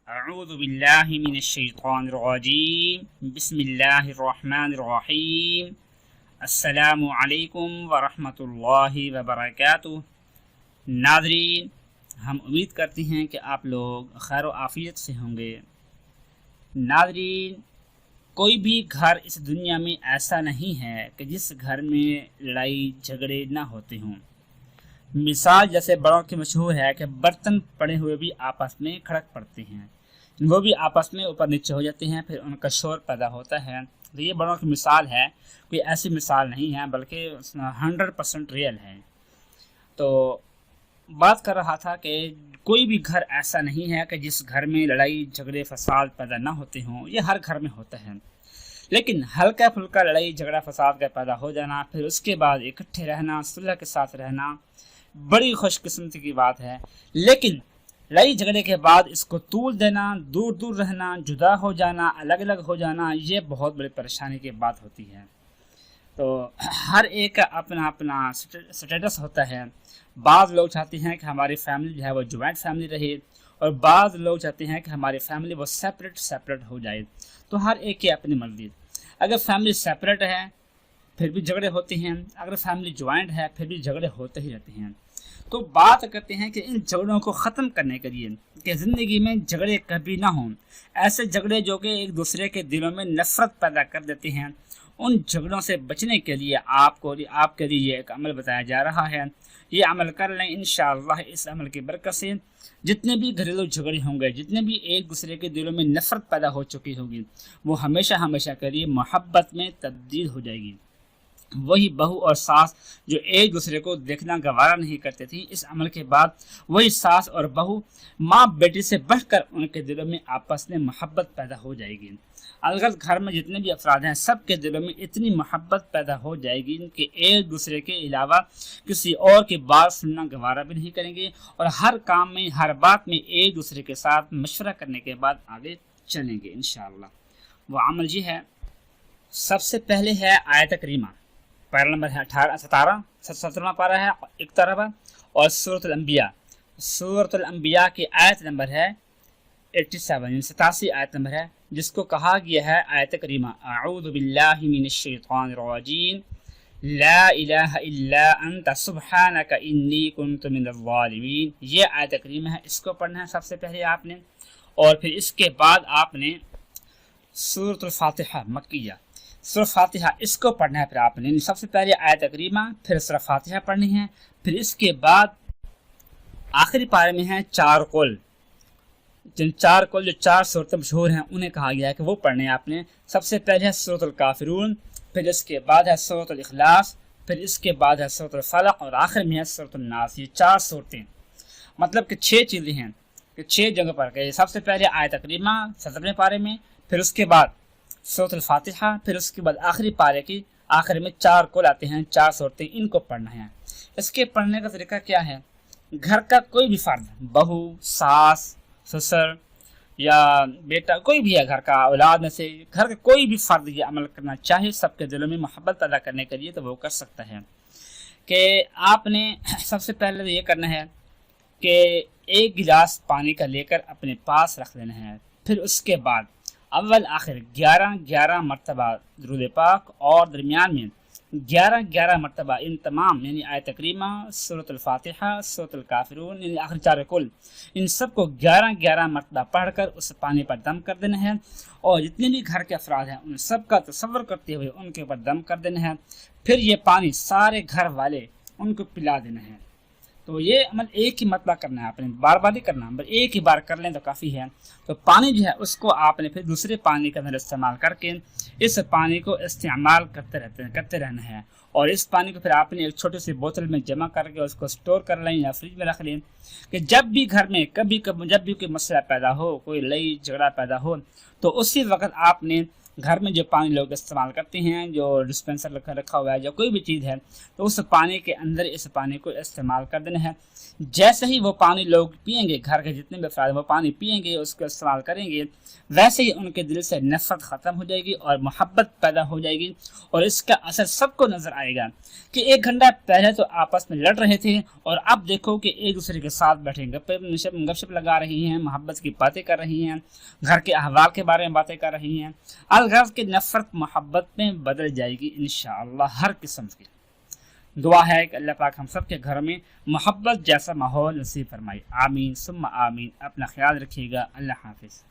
اعوذ باللہ من الشیطان الرجیم بسم اللہ الرحمن الرحیم السلام علیکم ورحمۃ اللہ وبرکاتہ۔ ناظرین، ہم امید کرتے ہیں کہ آپ لوگ خیر و عافیت سے ہوں گے۔ ناظرین، کوئی بھی گھر اس دنیا میں ایسا نہیں ہے کہ جس گھر میں لڑائی جھگڑے نہ ہوتے ہوں۔ مثال جیسے بڑوں کی مشہور ہے کہ برتن پڑے ہوئے بھی آپس میں کھڑک پڑتے ہیں، وہ بھی آپس میں اوپر نیچے ہو جاتے ہیں، پھر ان کا شور پیدا ہوتا ہے۔ تو یہ بڑوں کی مثال ہے، کوئی ایسی مثال نہیں ہے بلکہ 100% ریئل ہے۔ تو بات کر رہا تھا کہ کوئی بھی گھر ایسا نہیں ہے کہ جس گھر میں لڑائی جھگڑے فساد پیدا نہ ہوتے ہوں، یہ ہر گھر میں ہوتا ہے۔ لیکن ہلکا پھلکا لڑائی جھگڑا فساد کا پیدا ہو جانا، پھر اس کے بعد اکٹھے رہنا، صلح کے ساتھ رہنا، بڑی خوش قسمتی کی بات ہے۔ لیکن لڑائی جھگڑے کے بعد اس کو طول دینا، دور دور رہنا، جدا ہو جانا، الگ الگ ہو جانا، یہ بہت بڑی پریشانی کی بات ہوتی ہے۔ تو ہر ایک کا اپنا اپنا سٹیٹس ہوتا ہے۔ بعض لوگ چاہتے ہیں کہ ہماری فیملی جو ہے وہ جوائنٹ فیملی رہے، اور بعض لوگ چاہتے ہیں کہ ہماری فیملی وہ سیپریٹ ہو جائے۔ تو ہر ایک کی اپنی مرضی۔ اگر فیملی سیپریٹ ہے پھر بھی جھگڑے ہوتے ہیں، اگر فیملی جوائنٹ ہے پھر بھی جھگڑے ہوتے ہی رہتے ہیں۔ تو بات کرتے ہیں کہ ان جھگڑوں کو ختم کرنے کے لیے کہ زندگی میں جھگڑے کبھی نہ ہوں، ایسے جھگڑے جو کہ ایک دوسرے کے دلوں میں نفرت پیدا کر دیتے ہیں، ان جھگڑوں سے بچنے کے لیے آپ کے لیے یہ ایک عمل بتایا جا رہا ہے۔ یہ عمل کر لیں، انشاءاللہ اس عمل کی برکت سے جتنے بھی گھریلو جھگڑے ہوں گے، جتنے بھی ایک دوسرے کے دلوں میں نفرت پیدا ہو چکی ہوگی، وہ ہمیشہ کے لیے محبت میں تبدیل ہو جائے گی۔ وہی بہو اور ساس جو ایک دوسرے کو دیکھنا گوارا نہیں کرتے تھی، اس عمل کے بعد وہی ساس اور بہو ماں بیٹی سے بڑھ کر ان کے دلوں میں آپس میں محبت پیدا ہو جائے گی۔ اگر گھر میں جتنے بھی افراد ہیں سب کے دلوں میں اتنی محبت پیدا ہو جائے گی کہ ایک دوسرے کے علاوہ کسی اور کی بات سننا گوارا بھی نہیں کریں گے، اور ہر کام میں ہر بات میں ایک دوسرے کے ساتھ مشورہ کرنے کے بعد آگے چلیں گے انشاءاللہ۔ وہ عمل یہ ہے، سب سے پہلے ہے آیت کریمہ، پارہ نمبر ہے 17واں پارہ ہے اقترب، اور سورۃ الانبیاء کی آیت نمبر ہے 87 آیت نمبر ہے، جس کو کہا گیا ہے آیت کریمہ اعوذ باللہ من الشیطان الرجیم لا الہ الا انت سبحانک انی کنت من الظالمین۔ یہ آیت کریمہ ہے، اس کو پڑھنا ہے سب سے پہلے آپ نے، اور پھر اس کے بعد آپ نے سورۃ الفاتحہ مکیہ، سورہ فاتحہ اس کو پڑھنا ہے۔ پھر آپ نے سب سے پہلے آیت کریمہ، پھر سورہ فاتحہ پڑھنی ہے، پھر اس کے بعد آخری پارے میں ہیں چار قل، جن چار قل جو چار صورتیں مشہور ہیں انہیں کہا گیا ہے کہ وہ پڑھنے ہیں آپ نے۔ سب سے پہلے ہے سورۃ الکافرون، پھر اس کے بعد ہے سورۃ الاخلاص، پھر اس کے بعد ہے سورۃ الفلق، اور آخر میں ہے سورۃ الناس۔ یہ چار صورتیں مطلب کہ 6 چیزیں ہیں کہ 6 جگہ پر گئے۔ سب سے پہلے آیت کریمہ 17ویں پارے میں، پھر اس کے بعد سورۃ الفاتحہ، پھر اس کے بعد آخری پارے کی آخر میں 4 قل آتے ہیں، 4 صورتیں، ان کو پڑھنا ہے۔ اس کے پڑھنے کا طریقہ کیا ہے؟ گھر کا کوئی بھی فرد، بہو، ساس، سسر یا بیٹا، کوئی بھی ہے گھر کا، اولاد میں سے گھر کا کوئی بھی فرد یہ عمل کرنا چاہے سب کے دلوں میں محبت پیدا کرنے کے لیے، تو وہ کر سکتا ہے کہ آپ نے سب سے پہلے یہ کرنا ہے کہ ایک گلاس پانی کا لے کر اپنے پاس رکھ لینا ہے، پھر اس کے بعد اول آخر 11 مرتبہ درود پاک، اور درمیان میں 11 مرتبہ ان تمام یعنی آیت کریمہ، سورۃ الفاتحہ، سورۃ الکافرون یعنی آخر 4 قل، ان سب کو 11 مرتبہ پڑھ کر اس پانی پر دم کر دینا ہے، اور جتنے بھی گھر کے افراد ہیں ان سب کا تصور کرتے ہوئے ان کے اوپر دم کر دینا ہے، پھر یہ پانی سارے گھر والے ان کو پلا دینا ہے۔ تو یہ عمل ایک ہی مرتبہ کرنا ہے، آپ نے بار بار نہیں کرنا، بس ایک ہی بار کر لیں تو کافی ہے۔ تو پانی جو ہے اس کو آپ نے پھر دوسرے پانی کے اندر استعمال کر کے اس پانی کو استعمال کرتے رہنا ہے، اور اس پانی کو پھر آپ نے ایک چھوٹی سی بوتل میں جمع کر کے اس کو سٹور کر لیں یا فریج میں رکھ لیں، کہ جب بھی گھر میں جب بھی کوئی مسئلہ پیدا ہو، کوئی لڑائی جھگڑا پیدا ہو، تو اسی وقت آپ نے گھر میں جو پانی لوگ استعمال کرتے ہیں، جو ڈسپینسر رکھا ہوا ہے، جو کوئی بھی چیز ہے، تو اس پانی کے اندر اس پانی کو استعمال کر دینا ہے۔ جیسے ہی وہ پانی لوگ پئیں گے، گھر کے جتنے بھی افراد وہ پانی پئیں گے، اس کو استعمال کریں گے، ویسے ہی ان کے دل سے نفرت ختم ہو جائے گی اور محبت پیدا ہو جائے گی، اور اس کا اثر سب کو نظر آئے گا کہ 1 گھنٹہ پہلے تو آپس میں لڑ رہے تھے اور اب دیکھو کہ ایک دوسرے کے ساتھ بیٹھے گپ شپ لگا رہی ہیں، محبت کی باتیں کر رہی ہیں، گھر کے احوال کے بارے میں باتیں کر رہی ہیں۔ الغرض کی نفرت محبت میں بدل جائے گی انشاءاللہ ہر قسم کی۔ دعا ہے کہ اللہ پاک ہم سب کے گھر میں محبت جیسا ماحول نصیب فرمائے، آمین ثم آمین۔ اپنا خیال رکھیے گا، اللہ حافظ۔